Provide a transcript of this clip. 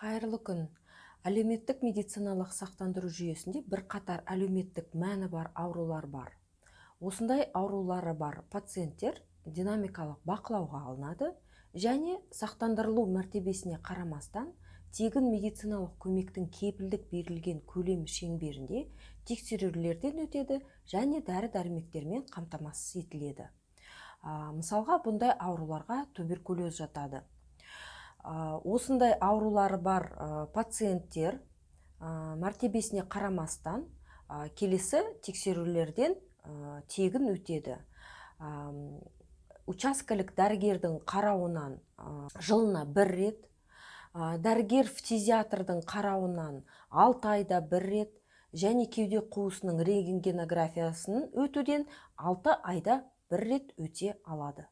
Қайырлы күн. Әлеуметтік медициналық сақтандыру жүйесінде бірқатар әлеуметтік мәні бар аурулар бар. Осындай аурулары бар пациенттер динамикалық бақылауға алынады және сақтандырылу мәртебесіне қарамастан тегін медициналық көмектің кепілдік берілген көлем шеңберінде тексерулерден өтеді және дәрі-дәрмектермен қамтамасыз етіледі. Мысалға, бұндай ауруларға туберкулез жатады. Осындай аурулары бар пациенттер мәртебесіне қарамастан келесі тексерулерден тегін өтеді. Учаскелік дәрігердің қарауынан жылына бір рет, дәрігер-фтизиатрдың қарауынан 6 айда бір рет және кеуде қуысының рентгенографиясын өтуден 6 айда бір рет өте алады.